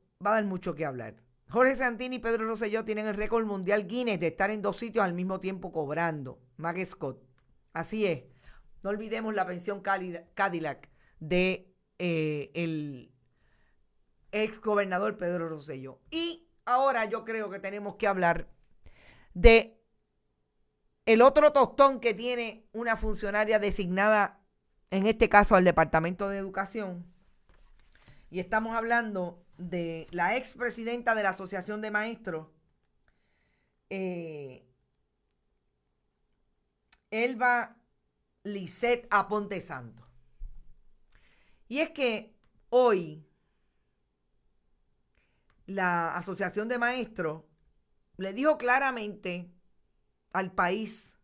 que hablar. Jorge Santini y Pedro Rosselló tienen el récord mundial Guinness de estar en 2 sitios al mismo tiempo cobrando. Mag Scott. Así es. No olvidemos la pensión Cadillac de el ex gobernador Pedro Rosselló. Y ahora yo creo que tenemos que hablar de el otro tostón que tiene una funcionaria designada, en este caso al Departamento de Educación. Y estamos hablando de la expresidenta de la Asociación de Maestros, Elba Lisset Aponte Santos. Y es que hoy la Asociación de Maestros le dijo claramente al país,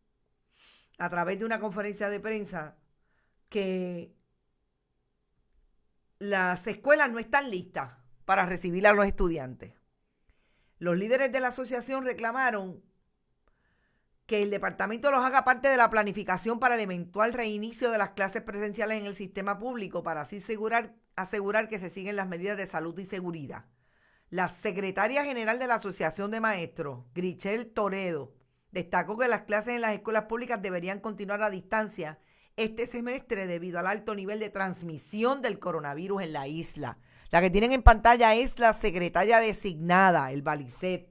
a través de una conferencia de prensa, que las escuelas no están listas para recibir a los estudiantes. Los líderes de la asociación reclamaron que el departamento los haga parte de la planificación para el eventual reinicio de las clases presenciales en el sistema público, para así asegurar que se siguen las medidas de salud y seguridad. La secretaria general de la Asociación de Maestros, Grichel Toledo, destacó que las clases en las escuelas públicas deberían continuar a distancia este semestre debido al alto nivel de transmisión del coronavirus en la isla. La que tienen en pantalla es la secretaria designada, Elba Lisset,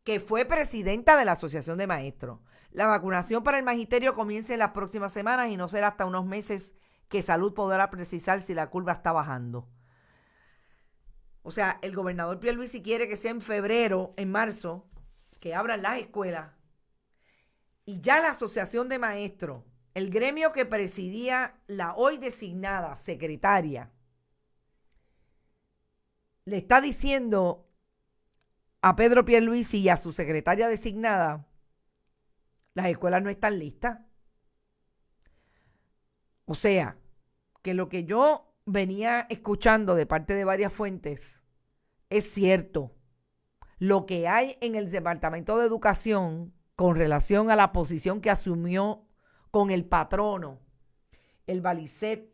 que fue presidenta de la Asociación de Maestros. La vacunación para el magisterio comienza en las próximas semanas y no será hasta unos meses que Salud podrá precisar si la curva está bajando. O sea, el gobernador Pierluisi quiere que sea en febrero, en marzo, que abran las escuelas. Y ya la Asociación de Maestros, el gremio que presidía la hoy designada secretaria, le está diciendo a Pedro Pierluisi y a su secretaria designada, las escuelas no están listas. O sea, que lo que yo venía escuchando de parte de varias fuentes es cierto. Lo que hay en el Departamento de Educación con relación a la posición que asumió con el patrono, Elba Lisset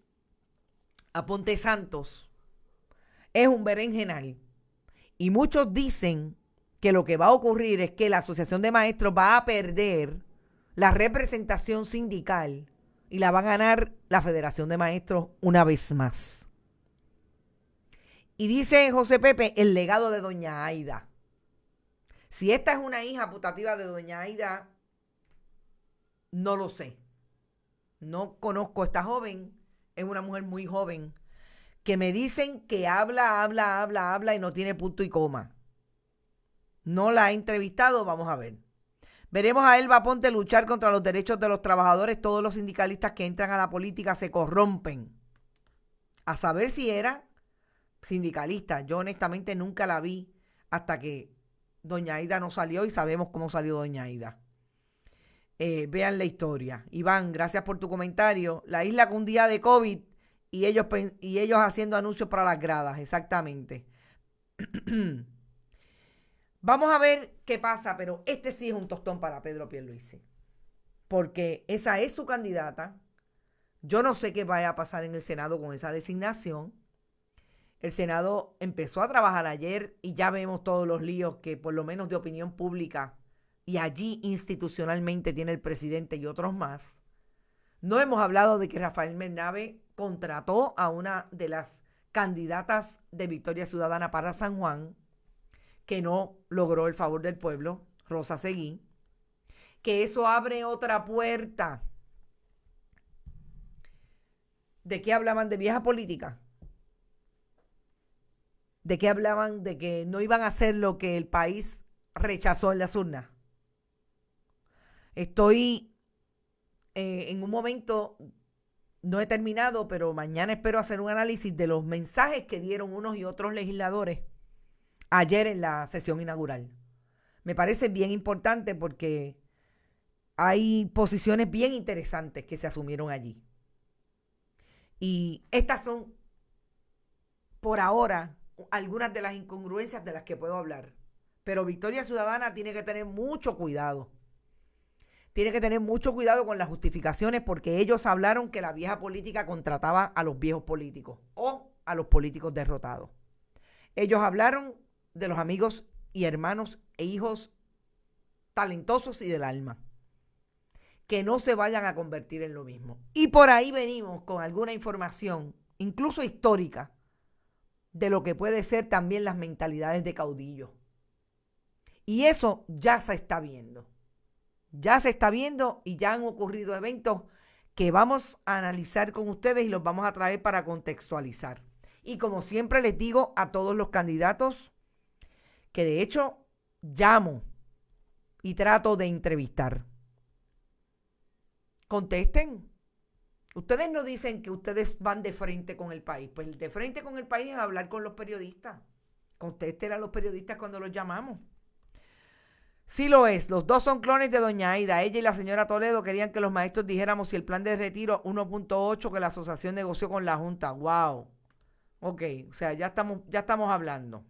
Aponte Santos, es un berenjenal. Y muchos dicen que lo que va a ocurrir es que la Asociación de Maestros va a perder la representación sindical y la va a ganar la Federación de Maestros una vez más. Y dice José Pepe, el legado de doña Aida. Si esta es una hija putativa de doña Aida, no lo sé. No conozco a esta joven, es una mujer muy joven, que me dicen que habla y no tiene punto y coma. No la he entrevistado, vamos a ver. Veremos a Elba Ponte luchar contra los derechos de los trabajadores. Todos los sindicalistas que entran a la política se corrompen. A saber si era sindicalista. Yo honestamente nunca la vi hasta que doña Aida no salió y sabemos cómo salió doña Aida. Vean la historia. Iván, gracias por tu comentario. La isla con un día de COVID y ellos haciendo anuncios para las gradas. Exactamente. Vamos a ver qué pasa, pero este sí es un tostón para Pedro Pierluisi. Porque esa es su candidata. Yo no sé qué vaya a pasar en el Senado con esa designación. El Senado empezó a trabajar ayer y ya vemos todos los líos que por lo menos de opinión pública y allí institucionalmente tiene el presidente y otros más. No hemos hablado de que Rafael Bernabe contrató a una de las candidatas de Victoria Ciudadana para San Juan, que no logró el favor del pueblo, Rosa Seguí, que eso abre otra puerta. ¿De qué hablaban? De vieja política. ¿De qué hablaban? De que no iban a hacer lo que el país rechazó en las urnas. Estoy en un momento, no he terminado, pero mañana espero hacer un análisis de los mensajes que dieron unos y otros legisladores ayer en la sesión inaugural. Me parece bien importante porque hay posiciones bien interesantes que se asumieron allí. Y estas son, por ahora, algunas de las incongruencias de las que puedo hablar. Pero Victoria Ciudadana tiene que tener mucho cuidado. Tiene que tener mucho cuidado con las justificaciones porque ellos hablaron que la vieja política contrataba a los viejos políticos o a los políticos derrotados. Ellos hablaron de los amigos y hermanos e hijos talentosos y del alma, que no se vayan a convertir en lo mismo. Y por ahí venimos con alguna información, incluso histórica, de lo que puede ser también las mentalidades de caudillos. Y eso ya se está viendo. Ya se está viendo y ya han ocurrido eventos que vamos a analizar con ustedes y los vamos a traer para contextualizar. Y como siempre les digo a todos los candidatos, que de hecho llamo y trato de entrevistar. Contesten. Ustedes no dicen que ustedes van de frente con el país. Pues de frente con el país es hablar con los periodistas. Contesten a los periodistas cuando los llamamos. Sí lo es. Los dos son clones de doña Aida. Ella y la señora Toledo querían que los maestros dijéramos si el plan de retiro 1.8 que la asociación negoció con la Junta. ¡Wow! Ok, o sea, ya estamos hablando.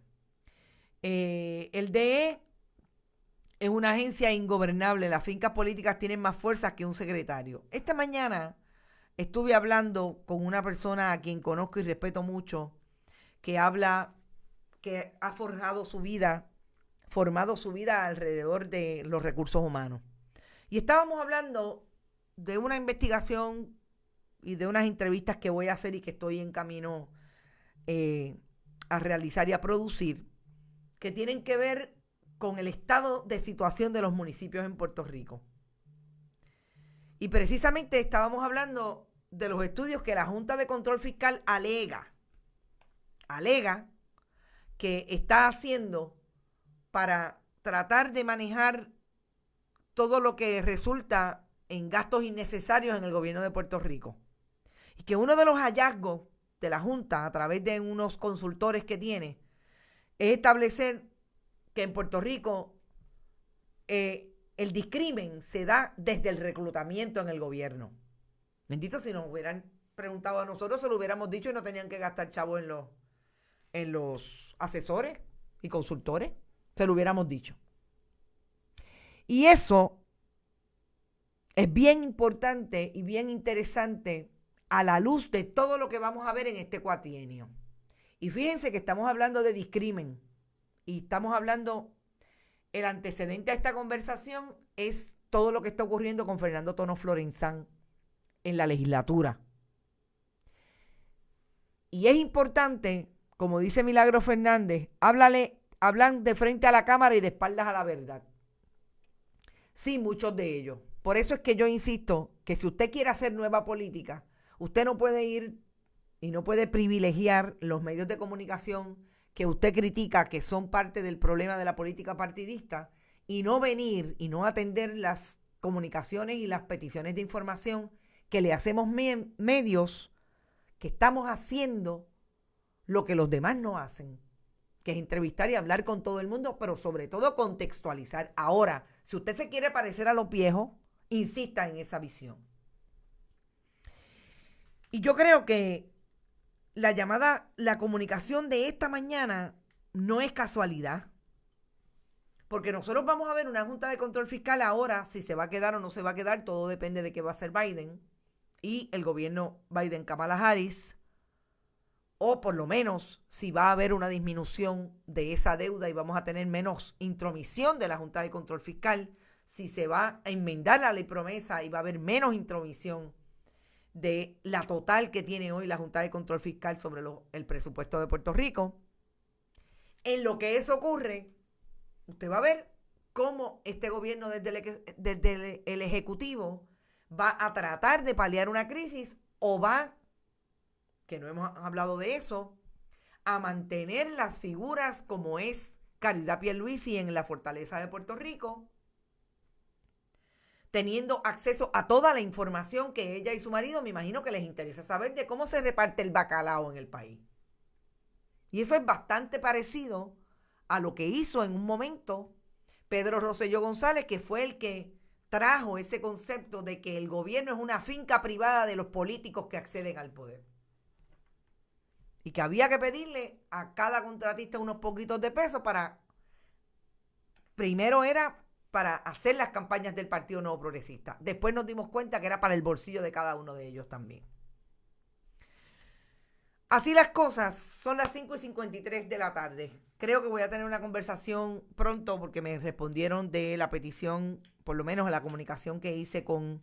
El DE es una agencia ingobernable. Las fincas políticas tienen más fuerzas que un secretario. Esta mañana estuve hablando con una persona a quien conozco y respeto mucho, que habla, que ha formado su vida alrededor de los recursos humanos. Y estábamos hablando de una investigación y de unas entrevistas que voy a hacer y que estoy en camino a realizar y a producir, que tienen que ver con el estado de situación de los municipios en Puerto Rico. Y precisamente estábamos hablando de los estudios que la Junta de Control Fiscal alega que está haciendo para tratar de manejar todo lo que resulta en gastos innecesarios en el gobierno de Puerto Rico. Y que uno de los hallazgos de la Junta, a través de unos consultores que tiene, es establecer que en Puerto Rico el discrimen se da desde el reclutamiento en el gobierno. Bendito, si nos hubieran preguntado a nosotros, se lo hubiéramos dicho y no tenían que gastar chavos en los asesores y consultores. Se lo hubiéramos dicho. Y eso es bien importante y bien interesante a la luz de todo lo que vamos a ver en este cuatrienio. Y fíjense que estamos hablando de discrimen y estamos hablando, el antecedente a esta conversación es todo lo que está ocurriendo con Fernando Tono Florenzán en la legislatura. Y es importante como dice Milagro Fernández, hablan de frente a la cámara y de espaldas a la verdad. Sí, muchos de ellos. Por eso es que yo insisto que si usted quiere hacer nueva política, usted no puede ir y no puede privilegiar los medios de comunicación que usted critica, que son parte del problema de la política partidista, y no venir y no atender las comunicaciones y las peticiones de información que le hacemos medios que estamos haciendo lo que los demás no hacen, que es entrevistar y hablar con todo el mundo, pero sobre todo contextualizar. Ahora, si usted se quiere parecer a los viejos, insista en esa visión. Y yo creo que la comunicación de esta mañana no es casualidad, porque nosotros vamos a ver una Junta de Control Fiscal ahora, si se va a quedar o no se va a quedar, todo depende de qué va a hacer Biden y el gobierno Biden-Kamala Harris, o por lo menos si va a haber una disminución de esa deuda y vamos a tener menos intromisión de la Junta de Control Fiscal, si se va a enmendar la ley promesa y va a haber menos intromisión de la total que tiene hoy la Junta de Control Fiscal sobre el presupuesto de Puerto Rico. En lo que eso ocurre, usted va a ver cómo este gobierno desde el Ejecutivo va a tratar de paliar una crisis o va, que no hemos hablado de eso, a mantener las figuras como es Caridad Pierluisi en la Fortaleza de Puerto Rico, teniendo acceso a toda la información que ella y su marido, me imagino que les interesa saber de cómo se reparte el bacalao en el país. Y eso es bastante parecido a lo que hizo en un momento Pedro Rosselló González, que fue el que trajo ese concepto de que el gobierno es una finca privada de los políticos que acceden al poder. Y que había que pedirle a cada contratista unos poquitos de pesos primero era para hacer las campañas del Partido Nuevo Progresista. Después nos dimos cuenta que era para el bolsillo de cada uno de ellos también. Así las cosas, son las 5:53 de la tarde. Creo que voy a tener una conversación pronto porque me respondieron de la petición, por lo menos en la comunicación que hice con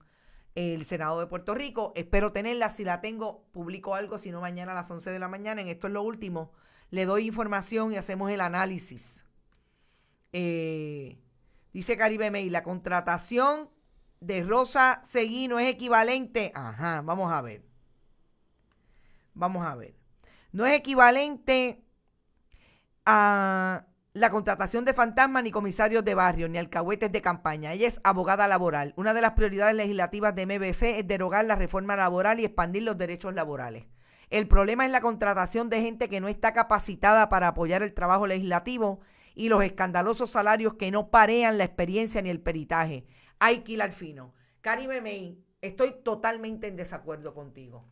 el Senado de Puerto Rico. Espero tenerla. Si la tengo, publico algo, si no mañana a las 11 de la mañana. En esto es lo último. Le doy información y hacemos el análisis. Dice Caribe Mail, la contratación de Rosa Seguí no es equivalente. Ajá, vamos a ver. No es equivalente a la contratación de fantasmas, ni comisarios de barrio, ni alcahuetes de campaña. Ella es abogada laboral. Una de las prioridades legislativas de MBC es derogar la reforma laboral y expandir los derechos laborales. El problema es la contratación de gente que no está capacitada para apoyar el trabajo legislativo y los escandalosos salarios que no parean la experiencia ni el peritaje. Hay que ir al fino. Caribe May, estoy totalmente en desacuerdo contigo.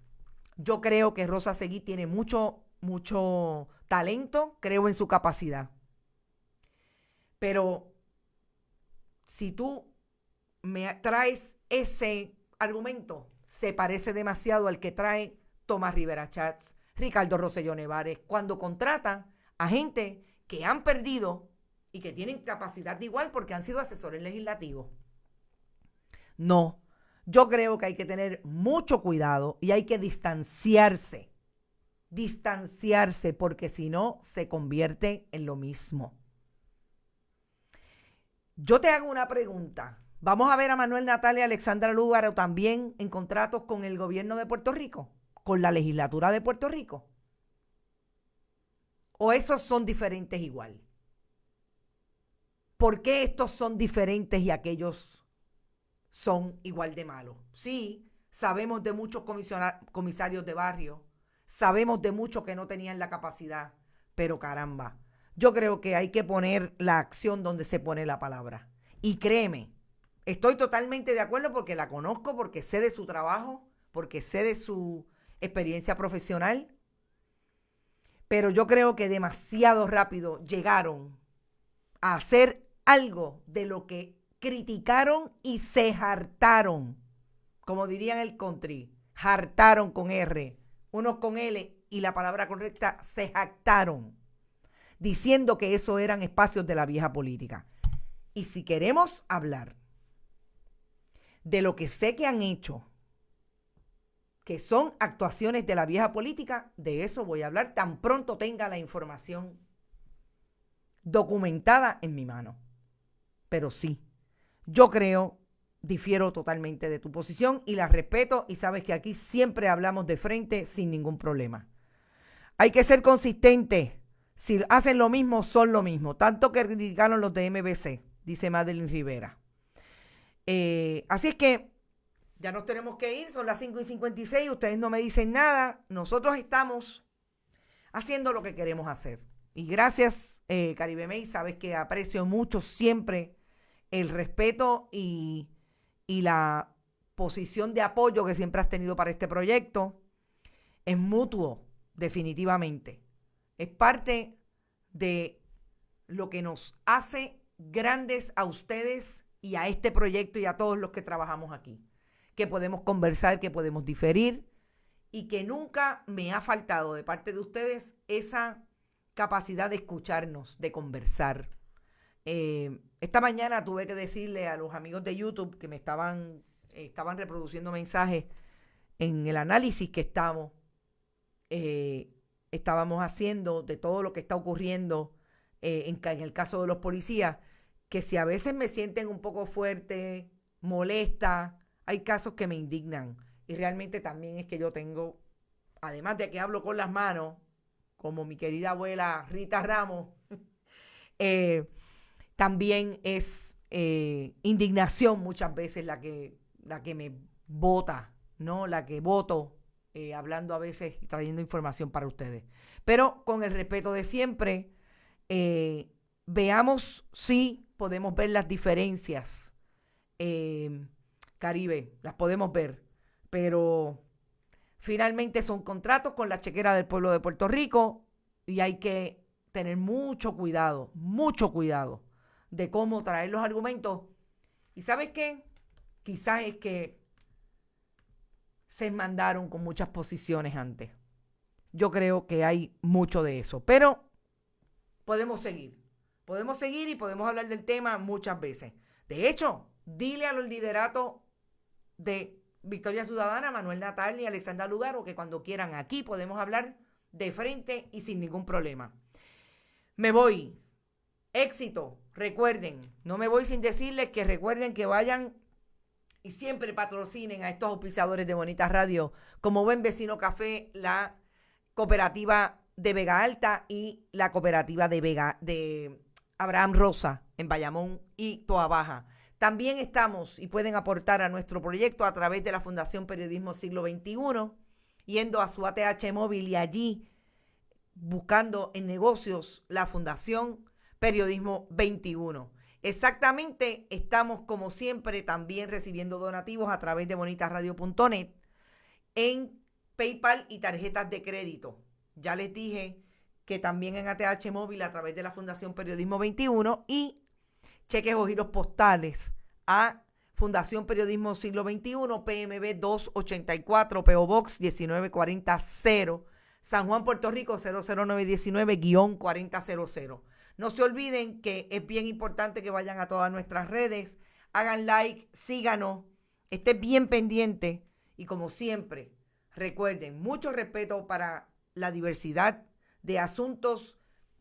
Yo creo que Rosa Seguí tiene mucho talento, creo en su capacidad. Pero si tú me traes ese argumento, se parece demasiado al que trae Tomás Rivera Chats, Ricardo Rosselló Nevares, cuando contratan a gente que han perdido y que tienen capacidad de igual porque han sido asesores legislativos. No, yo creo que hay que tener mucho cuidado y hay que distanciarse, porque si no se convierte en lo mismo. Yo te hago una pregunta. ¿Vamos a ver a Manuel Natal y Alexandra Lúgaro también en contratos con el gobierno de Puerto Rico? ¿Con la legislatura de Puerto Rico? ¿O esos son diferentes igual? ¿Por qué estos son diferentes y aquellos son igual de malos? Sí, sabemos de muchos comisarios de barrio, sabemos de muchos que no tenían la capacidad, pero caramba, yo creo que hay que poner la acción donde se pone la palabra. Y créeme, estoy totalmente de acuerdo porque la conozco, porque sé de su trabajo, porque sé de su experiencia profesional, pero yo creo que demasiado rápido llegaron a hacer algo de lo que criticaron y se hartaron, como dirían el country, hartaron con R, unos con L y la palabra correcta, se jactaron, diciendo que eso eran espacios de la vieja política. Y si queremos hablar de lo que sé que han hecho, que son actuaciones de la vieja política, de eso voy a hablar tan pronto tenga la información documentada en mi mano. Pero sí, yo difiero totalmente de tu posición y la respeto, y sabes que aquí siempre hablamos de frente sin ningún problema. Hay que ser consistentes. Si hacen lo mismo, son lo mismo. Tanto que criticaron los de MBC, dice Madeline Rivera. Así es que ya nos tenemos que ir, son las 5:56, ustedes no me dicen nada. Nosotros estamos haciendo lo que queremos hacer. Y gracias, Caribe May, sabes que aprecio mucho siempre el respeto y la posición de apoyo que siempre has tenido para este proyecto. Es mutuo, definitivamente. Es parte de lo que nos hace grandes a ustedes y a este proyecto y a todos los que trabajamos aquí. Que podemos conversar, que podemos diferir y que nunca me ha faltado de parte de ustedes esa capacidad de escucharnos, de conversar. Esta mañana tuve que decirle a los amigos de YouTube que me estaban reproduciendo mensajes en el análisis que estábamos haciendo de todo lo que está ocurriendo en el caso de los policías, que si a veces me sienten un poco fuerte, molesta, hay casos que me indignan. Y realmente también es que yo tengo, además de que hablo con las manos, como mi querida abuela Rita Ramos, también es indignación muchas veces la que me bota, ¿no? La que voto, hablando a veces y trayendo información para ustedes. Pero con el respeto de siempre, veamos si podemos ver las diferencias. Caribe, las podemos ver, pero finalmente son contratos con la chequera del pueblo de Puerto Rico y hay que tener mucho cuidado de cómo traer los argumentos. ¿Y sabes qué? Quizás es que se mandaron con muchas posiciones antes. Yo creo que hay mucho de eso, pero podemos seguir y podemos hablar del tema muchas veces. De hecho, dile a los lideratos de Victoria Ciudadana, Manuel Natal y Alexandra Lugaro, que cuando quieran aquí podemos hablar de frente y sin ningún problema. Me voy. Éxito. Recuerden, no me voy sin decirles que recuerden que vayan y siempre patrocinen a estos auspiciadores de Bonita Radio, como Buen Vecino Café, la cooperativa de Vega Alta y la cooperativa de Abraham Rosa en Bayamón y Toa Baja. También estamos y pueden aportar a nuestro proyecto a través de la Fundación Periodismo Siglo XXI, yendo a su ATH móvil y allí buscando en negocios la Fundación Periodismo 21. Exactamente, estamos como siempre también recibiendo donativos a través de bonitasradio.net en PayPal y tarjetas de crédito. Ya les dije que también en ATH móvil a través de la Fundación Periodismo 21 y cheques o giros postales a Fundación Periodismo Siglo XXI, PMB 284, PO Box 19400, San Juan, Puerto Rico 00919-4000. No se olviden que es bien importante que vayan a todas nuestras redes, hagan like, síganos, estén bien pendientes y como siempre, recuerden, mucho respeto para la diversidad de asuntos,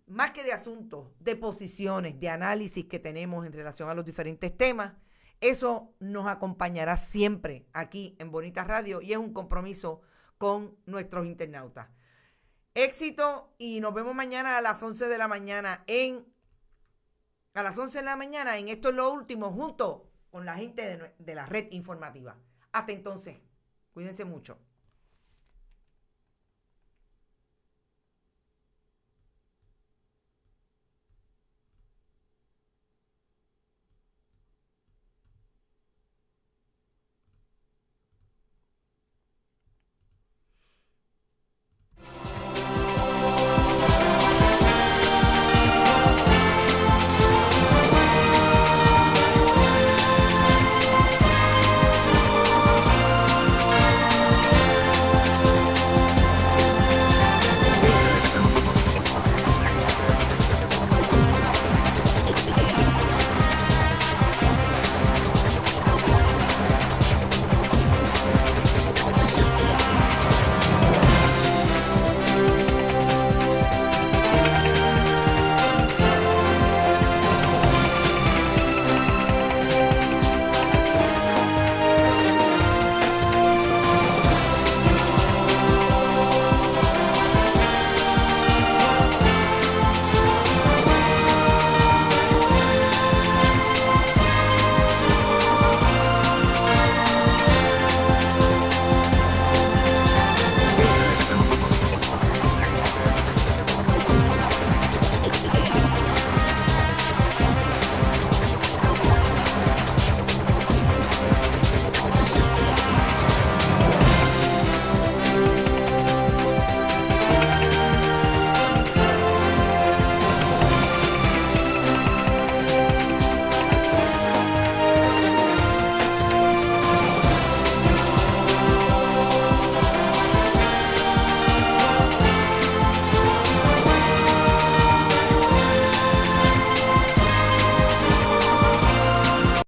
más que de asuntos, de posiciones, de análisis que tenemos en relación a los diferentes temas. Eso nos acompañará siempre aquí en Bonita Radio y es un compromiso con nuestros internautas. Éxito y nos vemos mañana a las 11 de la mañana en Esto es lo Último, junto con la gente de la red informativa. Hasta entonces, cuídense mucho.